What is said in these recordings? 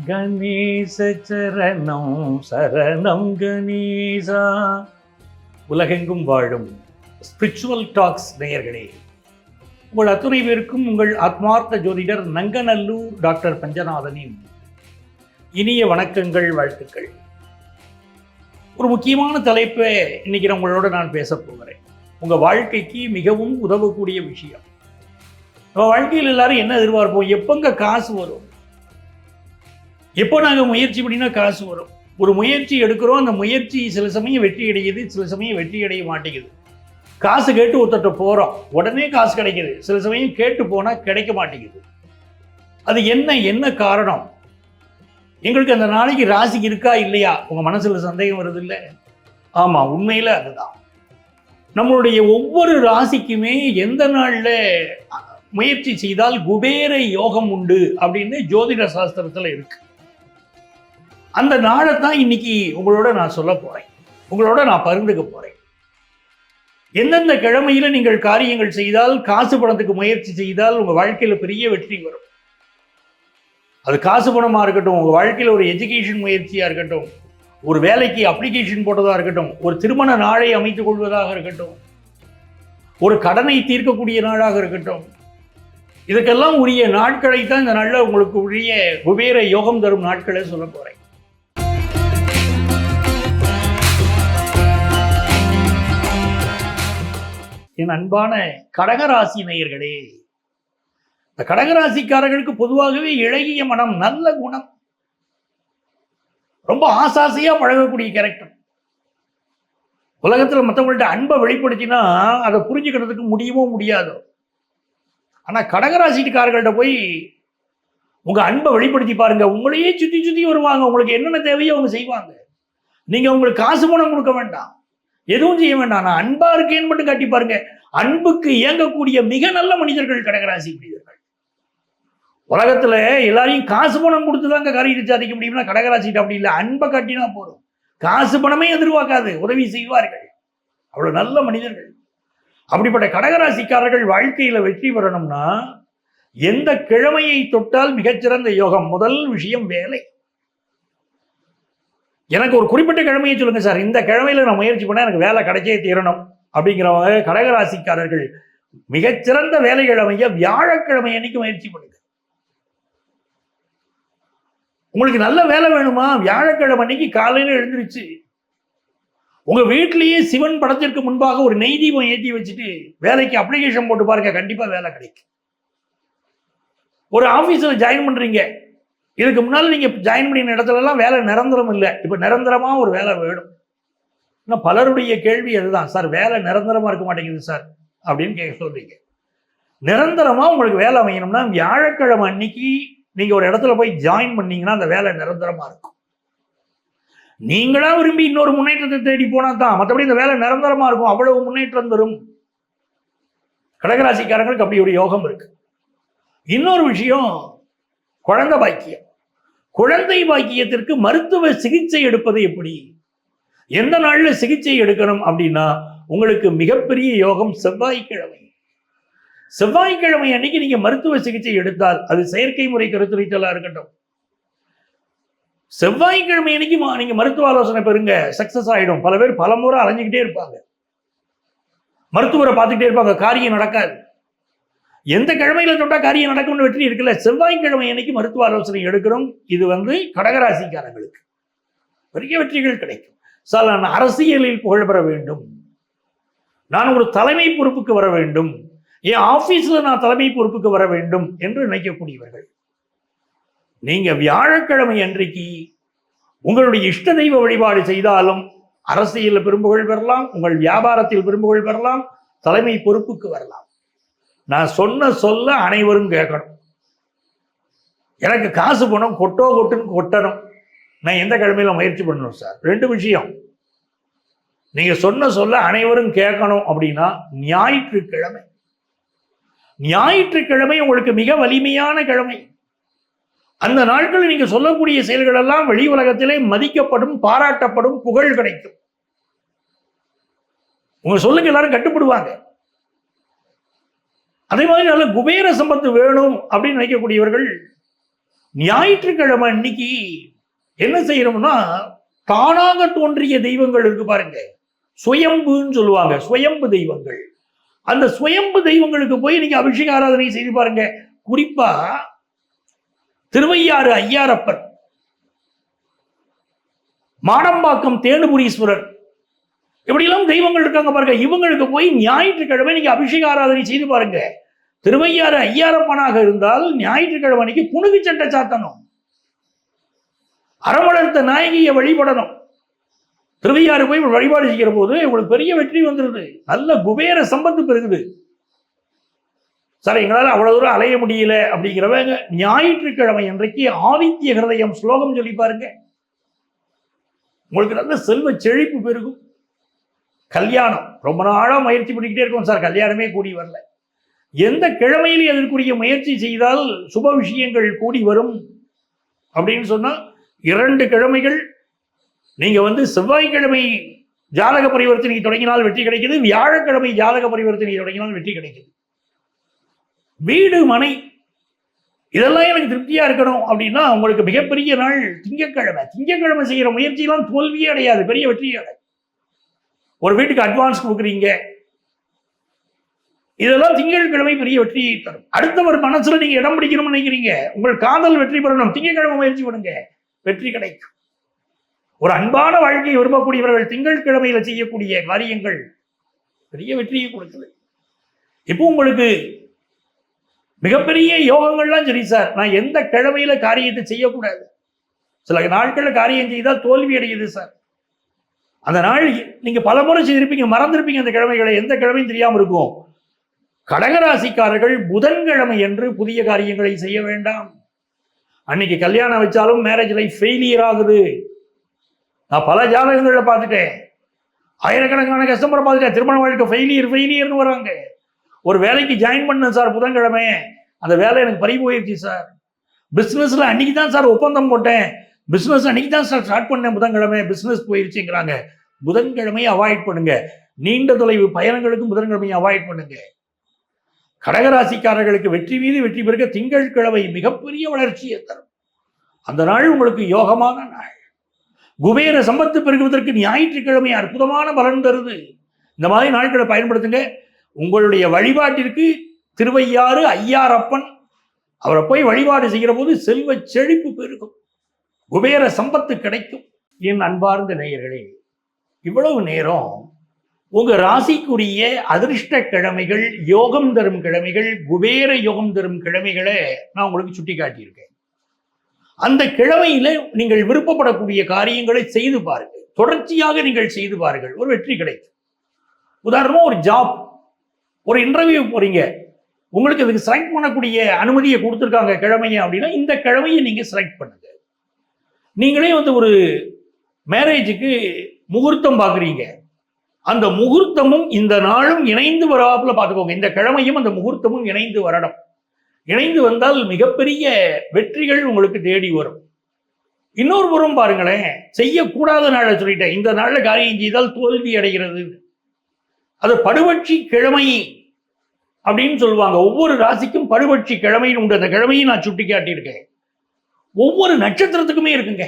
கணேச சரணம் சரணம் கணேசா. உலகெங்கும் வாழும் ஸ்பிரிச்சுவல் டாக்ஸ் நேயர்களே, உங்கள் அத்துணை பேருக்கும் உங்கள் ஆத்மார்த்த ஜோதிடர் நங்கநல்லூர் டாக்டர் பஞ்சநாதனின் இனிய வணக்கங்கள், வாழ்த்துக்கள். ஒரு முக்கியமான தலைப்பை இன்னைக்கு உங்களோட நான் பேச போகிறேன். உங்கள் வாழ்க்கைக்கு மிகவும் உதவக்கூடிய விஷயம். நம்ம வாழ்க்கையில் எல்லாரும் என்ன எதிர்பார்ப்போம்? எப்போங்க காசு வரும், எப்போ நாங்கள் முயற்சி பண்ணினா காசு வரும். ஒரு முயற்சி எடுக்கிறோம், அந்த முயற்சி சில சமயம் வெற்றி அடையுது, சில சமயம் வெற்றி அடைய மாட்டேங்குது. காசு கேட்டு ஒருத்தட்ட போகிறோம், உடனே காசு கிடைக்குது. சில சமயம் கேட்டு போனால் கிடைக்க மாட்டேங்குது. அது என்ன காரணம்? எங்களுக்கு அந்த நாளைக்கு ராசி இருக்கா இல்லையா உங்கள் மனசில் சந்தேகம் வருது இல்லை? ஆமாம், உண்மையில் அதுதான். நம்மளுடைய ஒவ்வொரு ராசிக்குமே எந்த நாளில் முயற்சி செய்தால் குபேர யோகம் உண்டு அப்படின்னு ஜோதிட சாஸ்திரத்தில் இருக்கு. அந்த நாளை தான் இன்னைக்கு உங்களோட நான் சொல்ல போறேன், உங்களோட நான் பகிர்ந்துக்க போறேன். எந்தெந்த கிழமையில நீங்கள் காரியங்கள் செய்தால், காசு பணத்துக்கு முயற்சி செய்தால் உங்க வாழ்க்கையில பெரிய வெற்றி வரும். அது காசு பணமா இருக்கட்டும், உங்க வாழ்க்கையில ஒரு எஜுகேஷன் முயற்சியா இருக்கட்டும், ஒரு வேலைக்கு அப்ளிகேஷன் போட்டதா இருக்கட்டும், ஒரு திருமண நாளை அமைத்துக் கொள்வதாக இருக்கட்டும், ஒரு கடனை தீர்க்கக்கூடிய நாளாக இருக்கட்டும், இதுக்கெல்லாம் உரிய நாட்களை தான் இந்த நாளில் உங்களுக்கு உரிய குபேர யோகம் தரும் நாட்களை சொல்ல போறேன். என் அன்பான கடகராசி நேயர்களே, இந்த கடகராசிக்காரர்களுக்கு பொதுவாகவே இளகிய மனம், நல்ல குணம், ரொம்ப ஆசாசியா பழகக்கூடிய கேரக்டர். உலகத்தில் மற்றவங்கள்ட்ட அன்பை வெளிப்படுத்தினா அதை புரிஞ்சுக்கிறதுக்கு முடியவோ முடியாதோ. ஆனால் கடகராசிக்காரர்கள்ட்ட போய் உங்க அன்பை வெளிப்படுத்தி பாருங்க, உங்களையே சுற்றி சுற்றி வருவாங்க. உங்களுக்கு என்னென்ன தேவையோ அவங்க செய்வாங்க. நீங்க உங்களுக்கு காசு பணம் கொடுக்க வேண்டாம், எதுவும் செய்ய வேண்டாம். நான் அன்பா இருக்கேன்னு மட்டும் காட்டி பாருங்க. அன்புக்கு இயங்கக்கூடிய மிக நல்ல மனிதர்கள் கடகராசி மனிதர்கள். உலகத்துல எல்லாரையும் காசு பணம் கொடுத்துதாங்க காரியத்தை சாதிக்க முடியும்னா கடகராசிட்டு அப்படி இல்லை. அன்பை காட்டினா போதும், காசு பணமே எதிர்பார்க்காது, உதவி செய்வார்கள். அவ்வளவு நல்ல மனிதர்கள். அப்படிப்பட்ட கடகராசிக்காரர்கள் வாழ்க்கையில வெற்றி பெறணும்னா எந்த கிழமையை தொட்டால் மிகச்சிறந்த யோகம்? முதல் விஷயம் வேலை. எனக்கு ஒரு குறிப்பிட்ட கிழமையை சொல்லுங்க சார், இந்த கிழமையில நான் முயற்சி பண்ண எனக்கு வேலை கிடைச்சே தீரணும் அப்படிங்கிறவங்க கடகராசிக்காரர்கள் மிகச்சிறந்த வேலை கிழமைய வியாழக்கிழமை அன்னைக்கு முயற்சி பண்ணுங்க. உங்களுக்கு நல்ல வேலை வேணுமா? வியாழக்கிழமை அன்னைக்கு காலையில எழுந்திருச்சு உங்க வீட்டிலேயே சிவன் படத்திற்கு முன்பாக ஒரு நெய் தீபம் ஏற்றி வச்சுட்டு வேலைக்கு அப்ளிகேஷன் போட்டு பாருங்க, கண்டிப்பா வேலை கிடைக்கும். ஒரு ஆபீஸ்ல ஜாயின் பண்றீங்க, இதுக்கு முன்னால நீங்க ஜாயின் பண்ணின இடத்துல எல்லாம் வேலை நிரந்தரம் இல்லை, இப்ப நிரந்தரமா ஒரு வேலை வேணும். இன்னும் பலருடைய கேள்வி அதுதான், சார் வேலை நிரந்தரமா இருக்க மாட்டேங்குது சார் அப்படின்னு கேட்க சொல்றீங்க. நிரந்தரமா உங்களுக்கு வேலை அமையணும்னா வியாழக்கிழமை அன்னைக்கு நீங்க ஒரு இடத்துல போய் ஜாயின் பண்ணீங்கன்னா அந்த வேலை நிரந்தரமா இருக்கும். நீங்களா விரும்பி இன்னொரு முன்னேற்றத்தை தேடி போனா தான், மற்றபடி இந்த வேலை நிரந்தரமா இருக்கும், அவ்வளவு முன்னேற்றம் தரும். கடகராசிக்காரங்களுக்கு அப்படி ஒரு யோகம் இருக்கு. இன்னொரு விஷயம், குழந்தை பாக்கியம். குழந்தை பாக்கியத்திற்கு மருத்துவ சிகிச்சை எடுப்பது எப்படி, எந்த நாள்ல சிகிச்சை எடுக்கணும் அப்படின்னா உங்களுக்கு மிகப்பெரிய யோகம் செவ்வாய்க்கிழமை. செவ்வாய்க்கிழமை அன்னைக்கு நீங்க மருத்துவ சிகிச்சை எடுத்தால், அது செயற்கை முறை கருத்துரைத்தலா இருக்கட்டும், செவ்வாய்க்கிழமை அன்னைக்கு நீங்க மருத்துவ ஆலோசனை பெறுங்க, சக்சஸ் ஆயிடும். பல பேர் பல முறை அலைஞ்சுக்கிட்டே இருப்பாங்க, மருத்துவரை பார்த்துக்கிட்டே இருப்பாங்க, காரியம் நடக்காது. எந்த கிழமையில தொட்டா காரியம் நடக்கும்னு வெற்றி இருக்குல்ல, செவ்வாய்க்கிழமை அன்னைக்கு மருத்துவ ஆலோசனை எடுக்கிறோம். இது கடகராசிக்காரங்களுக்கு பெரிய வெற்றிகள் கிடைக்கும். சார் நான் அரசியலில் புகழ் பெற வேண்டும், நான் ஒரு தலைமை பொறுப்புக்கு வர வேண்டும், என் ஆபீஸ்ல நான் தலைமை பொறுப்புக்கு வர வேண்டும் என்று நினைக்கக்கூடியவர்கள், நீங்க வியாழக்கிழமை அன்றைக்கு உங்களுடைய இஷ்ட தெய்வ வழிபாடு செய்தாலும் அரசியலில் பெரும்புகழ் பெறலாம், உங்கள் வியாபாரத்தில் பெரும்புகழ் பெறலாம், தலைமை பொறுப்புக்கு வரலாம். நான் சொன்ன சொல்ல அனைவரும் கேட்கணும். எனக்கு காசு பணம் கொட்டுன்னு கொட்டணும், நான் எந்த கிழமையில முயற்சி பண்ணணும் சார்? ரெண்டு விஷயம். நீங்க சொன்ன சொல்ல அனைவரும் கேட்கணும் அப்படின்னா ஞாயிற்றுக்கிழமை. ஞாயிற்றுக்கிழமை உங்களுக்கு மிக வலிமையான கிழமை. அந்த நாட்களில் நீங்க சொல்லக்கூடிய செயல்கள் எல்லாம் வெளி உலகத்திலே மதிக்கப்படும், பாராட்டப்படும், புகழ் கிடைக்கும். உங்க சொல்லுக்கு எல்லாரும் கட்டுப்படுவாங்க. அதே மாதிரி நல்ல குபேர சம்பத்து வேணும் அப்படின்னு நினைக்கக்கூடியவர்கள் ஞாயிற்றுக்கிழமை அன்னைக்கு என்ன செய்யறோம்னா, தானாக தோன்றிய தெய்வங்கள் இருக்கு பாருங்க, சுயம்புன்னு சொல்லுவாங்க, சுயம்பு தெய்வங்கள். அந்த சுயம்பு தெய்வங்களுக்கு போய் நீங்க அபிஷேக ஆராதனை செய்து பாருங்க. குறிப்பா திருவையாறு ஐயாரப்பர், மாடம்பாக்கம் தேனுபுரீஸ்வரர், இப்படியெல்லாம் தெய்வங்கள் இருக்காங்க பாருங்க. இவங்களுக்கு போய் ஞாயிற்றுக்கிழமை நீங்க அபிஷேக ஆராதனை செய்து பாருங்க. திருவையாறு ஐயாரப்பனாக இருந்தால் ஞாயிற்றுக்கிழமை அன்னைக்கு புனுகு சட்டை சாத்தணும், அறவளர்த்த நாயகியை வழிபடணும். திருவையாறு போய் வழிபாடு செய்கிற போது உங்களுக்கு பெரிய வெற்றி வந்துருது, நல்ல குபேர சம்பத்து பெருகுது. சார் எங்களால் அவ்வளவு தூரம் அலைய முடியல அப்படிங்கிறவங்க ஞாயிற்றுக்கிழமை அன்றைக்கு ஆதித்ய ஹிருதயம் ஸ்லோகம் சொல்லி பாருங்க, உங்களுக்கு நல்ல செல்வ செழிப்பு பெருகும். கல்யாணம் ரொம்ப நாளா முயற்சி பண்ணிக்கிட்டே இருக்கும் சார், கல்யாணமே கூடி வரல. எந்த கிழமையிலே அதற்குரிய முயற்சி செய்தால் சுப விஷயங்கள் கூடி வரும் அப்படின்னு சொன்னா, 2 கிழமைகள் நீங்க செவ்வாய்க்கிழமை ஜாதக பரிவர்த்தனை தொடங்கினால் வெற்றி கிடைக்குது, வியாழக்கிழமை ஜாதக பரிவர்த்தனை தொடங்கினால் வெற்றி கிடைக்குது. வீடு மனை இதெல்லாம் எனக்கு திருப்தியா இருக்கணும் அப்படின்னா உங்களுக்கு மிகப்பெரிய நாள் திங்கட்கிழமை. திங்கட்கிழமை செய்யற முயற்சியெல்லாம் தோல்வியே அடையாது, பெரிய வெற்றி அடை. ஒரு வீட்டுக்கு அட்வான்ஸ் கொடுக்குறீங்க, இதெல்லாம் திங்கட்கிழமை பெரிய வெற்றியை தரும். அடுத்தவர் மனசுல நீங்க இடம் பிடிக்கணும்னு நினைக்கிறீங்க, உங்கள் காதல் வெற்றி பெறணும், திங்கட்கிழமை முயற்சி பண்ணுங்க, வெற்றி கிடைக்கும். ஒரு அன்பான வாழ்க்கையை விரும்பக்கூடியவர்கள் திங்கட்கிழமையில செய்யக்கூடிய காரியங்கள் பெரிய வெற்றியை கொடுக்குது. இப்போ உங்களுக்கு மிகப்பெரிய யோகங்கள்லாம் சரி சார், நான் எந்த கிழமையில காரியத்தை செய்யக்கூடாது, சில நாட்கள்ல காரியம் செய்தால் தோல்வி அடையுது சார். அந்த நாள் நீங்க பல முறை செய்திருப்பீங்க, மறந்திருப்பீங்க அந்த கிழமைகளை, எந்த கிழமையும் தெரியாம இருக்கும். கடகராசிக்காரர்கள் புதன்கிழமை என்று புதிய காரியங்களை செய்ய வேண்டாம். அன்னைக்கு கல்யாணம் வச்சாலும் மேரேஜ் லைஃப் ஃபெயிலியர் ஆகுது. நான் பல ஜாதகங்களை பார்த்துட்டேன், ஆயிரக்கணக்கான கஸ்டமரை பார்த்துட்டேன், திருமண வாழ்க்கை ஃபெயிலியர்னு வராங்க. ஒரு வேலைக்கு ஜாயின் பண்ண சார் புதன்கிழமை, அந்த வேலை எனக்கு பறி போயிடுச்சு சார். பிஸ்னஸ்ல அன்னைக்கு தான் சார் ஒப்பந்தம் போட்டேன், பிஸ்னஸ் அன்னைக்கு தான் சார் ஸ்டார்ட் பண்ணேன், புதன்கிழமை பிஸ்னஸ் போயிடுச்சுங்கிறாங்க. புதன்கிழமையை அவாய்ட் பண்ணுங்க. நீண்ட தொலைவு பயணங்களுக்கும் புதன்கிழமையை அவாய்ட் பண்ணுங்க. கடகராசிக்காரர்களுக்கு வெற்றி மீது வெற்றி பெருக திங்கட்கிழமை மிகப்பெரிய வளர்ச்சியை தரும். அந்த நாள் உங்களுக்கு யோகமான நாள். குபேர சம்பத்து பெருகுவதற்கு ஞாயிற்றுக்கிழமை அற்புதமான பலன் தருது. இந்த மாதிரி நாட்களை பயன்படுத்துங்க. உங்களுடைய வழிபாட்டிற்கு திருவையாறு ஐயாரப்பன், அவரை போய் வழிபாடு செய்கிற போது செல்வ செழிப்பு பெருகும், குபேர சம்பத்து கிடைக்கும். என் அன்பார்ந்த நேயர்களே, இவ்வளவு நேரம் உங்க ராசிக்குரிய அதிர்ஷ்ட கிழமைகள், யோகம் தரும் கிழமைகள், குபேர யோகம் தரும் கிழமைகளை நான் உங்களுக்கு சுட்டி காட்டியிருக்கேன். அந்த கிழமையில நீங்கள் விருப்பப்படக்கூடிய காரியங்களை செய்து பாருங்கள், தொடர்ச்சியாக நீங்கள் செய்து பாருங்கள், ஒரு வெற்றி கிடைக்கும். உதாரணமா ஒரு ஜாப், ஒரு இன்டர்வியூ போறீங்க, உங்களுக்கு அதுக்கு செலக்ட் பண்ணக்கூடிய அனுமதியை கொடுத்துருக்காங்க கிழமையை அப்படின்னா இந்த கிழமையை நீங்க செலக்ட் பண்ணுங்க. நீங்களே ஒரு மேரேஜுக்கு முகூர்த்தம் பார்க்குறீங்க, அந்த முகூர்த்தமும் இந்த நாளும் இணைந்து வராப்புல பார்த்துக்கோங்க. இந்த கிழமையும் அந்த முகூர்த்தமும் இணைந்து வரணும். இணைந்து வந்தால் மிகப்பெரிய வெற்றிகள் உங்களுக்கு தேடி வரும். இன்னொரு புறம் பாருங்களேன், செய்யக்கூடாத நாளை சொல்லிட்டேன், இந்த நாளில் காரியம் செய்தால் தோல்வி அடைகிறது. அது படுபட்சி கிழமை அப்படின்னு சொல்லுவாங்க. ஒவ்வொரு ராசிக்கும் படுபட்சி கிழமைன்னு உண்டு. அந்த கிழமையை நான் சுட்டி காட்டியிருக்கேன். ஒவ்வொரு நட்சத்திரத்துக்குமே இருக்குங்க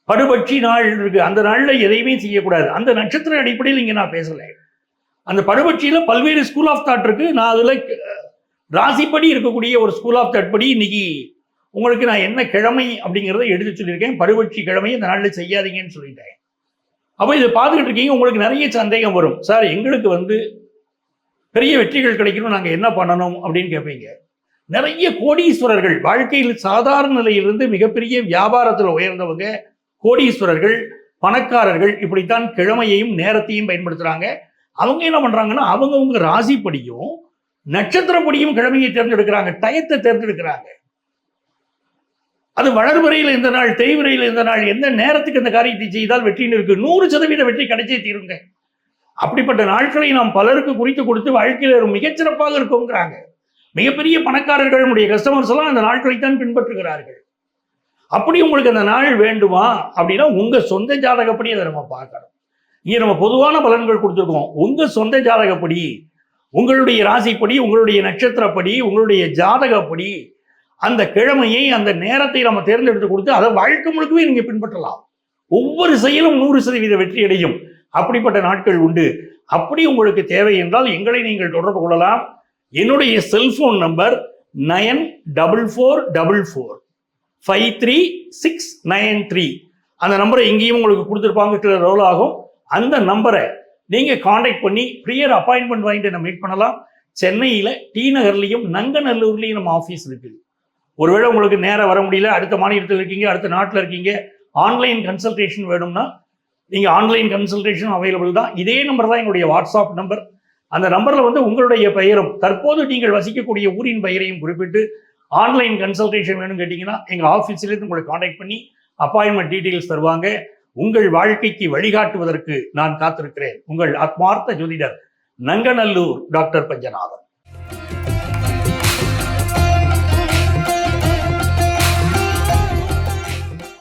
படுபட்சி நாள் இருக்கு. அந்த நாள்ல எதையுமே செய்யக்கூடாது. அந்த நட்சத்திர அடிப்படையில் இங்க நான் பேசல. அந்த படுபட்சியில பல்வேறு ஸ்கூல் ஆஃப் தாட் இருக்கு. நான் அதுல ராசிப்படி இருக்கக்கூடிய ஒரு ஸ்கூல் ஆஃப் தாட் படி இன்னைக்கு உங்களுக்கு நான் என்ன கிழமை அப்படிங்கிறத எடுத்து சொல்லியிருக்கேன். படுபட்சி கிழமை இந்த நாளில் செய்யாதீங்கன்னு சொல்லிட்டேன். அப்போ இதை பார்த்துக்கிட்டு இருக்கீங்க, உங்களுக்கு நிறைய சந்தேகம் வரும். சார் எங்களுக்கு பெரிய வெற்றிகள் கிடைக்கணும், நாங்கள் என்ன பண்ணணும் அப்படின்னு கேட்பீங்க. நிறைய கோடீஸ்வரர்கள், வாழ்க்கையில் சாதாரண நிலையிலிருந்து மிகப்பெரிய வியாபாரத்தில் உயர்ந்தவங்க, கோடீஸ்வரர்கள், பணக்காரர்கள் இப்படித்தான் கிழமையையும் நேரத்தையும் பயன்படுத்துறாங்க. அவங்க என்ன பண்றாங்கன்னா அவங்கவுங்க ராசிப்படியும் நட்சத்திரப்படியும் கிழமையை தேர்ந்தெடுக்கிறாங்க, டயத்தை தேர்ந்தெடுக்கிறாங்க. அது வளர்வரையில் இந்த நாள், தேய்வரையில் இந்த நாள், எந்த நேரத்துக்கு இந்த காரியத்தை செய்தால் வெற்றின்னு இருக்கு. 100% வெற்றி கிடைச்சே தீருங்க. அப்படிப்பட்ட நாட்களை நாம் பலருக்கு குறித்து கொடுத்து வாழ்க்கையில் மிகச்சிறப்பாக இருக்குங்கிறாங்க. மிகப்பெரிய பணக்காரர்கள், நம்முடைய கஸ்டமர்ஸ் எல்லாம் அந்த நாட்களைத்தான் பின்பற்றுகிறார்கள். அப்படி உங்களுக்கு அந்த நாள் வேண்டுமா அப்படின்னா உங்க சொந்த ஜாதகப்படி அதை நம்ம பார்க்கணும். இங்கே நம்ம பொதுவான பலன்கள் கொடுத்துருக்கோம். உங்க சொந்த ஜாதகப்படி, உங்களுடைய ராசிப்படி, உங்களுடைய நட்சத்திரப்படி, உங்களுடைய ஜாதகப்படி அந்த கிழமையை அந்த நேரத்தை நம்ம தேர்ந்தெடுத்து கொடுத்து அதை வாழ்க்கை முழுக்கவே நீங்க பின்பற்றலாம். ஒவ்வொரு செயலும் 100% வெற்றி அடையும். அப்படிப்பட்ட நாட்கள் உண்டு. அப்படி உங்களுக்கு தேவை என்றால் எங்களை நீங்கள் தொடர்பு கொள்ளலாம். என்னுடைய செல்போன் நம்பர் 9444533693. அந்த நம்பரை இங்கேயும் உங்களுக்கு கொடுத்துருப்பாங்க, கீழே ரோல் ஆகும். அந்த நம்பரை நீங்க காண்டாக்ட் பண்ணி ப்ரியர் அப்பாயின்மெண்ட் வாங்கிட்டு நம்ம மீட் பண்ணலாம். சென்னையில டி நகர்லையும் நங்கநல்லூர்லையும் நம்ம ஆஃபீஸ் இருக்குது. ஒருவேளை உங்களுக்கு நேரம் வர முடியல, அடுத்த மாநிலத்தில் இருக்கீங்க, அடுத்த நாட்டில் இருக்கீங்க, ஆன்லைன் கன்சல்டேஷன் வேணும்னா நீங்கள் ஆன்லைன் கன்சல்டேஷன் அவைலபிள் தான். இதே நம்பர் தான் என்னுடைய வாட்ஸ்அப் நம்பர். அந்த நம்பரில் வந்து உங்களுடைய பெயரும் தற்போது நீங்கள் வசிக்கக்கூடிய ஊரின் பெயரையும் குறிப்பிட்டு ஆன்லைன் கன்சல்டேஷன் வேணும்னு கேட்டிங்கன்னா எங்கள் ஆஃபீஸிலேருந்து உங்களை காண்டாக்ட் பண்ணி அப்பாயின்மெண்ட் டீட்டெயில்ஸ் தருவாங்க. உங்கள் வாழ்க்கைக்கு வழிகாட்டுவதற்கு நான் காத்திருக்கிறேன். உங்கள் ஆத்மார்த்த ஜோதிடர் நங்கநல்லூர் டாக்டர் பஞ்சநாதன்.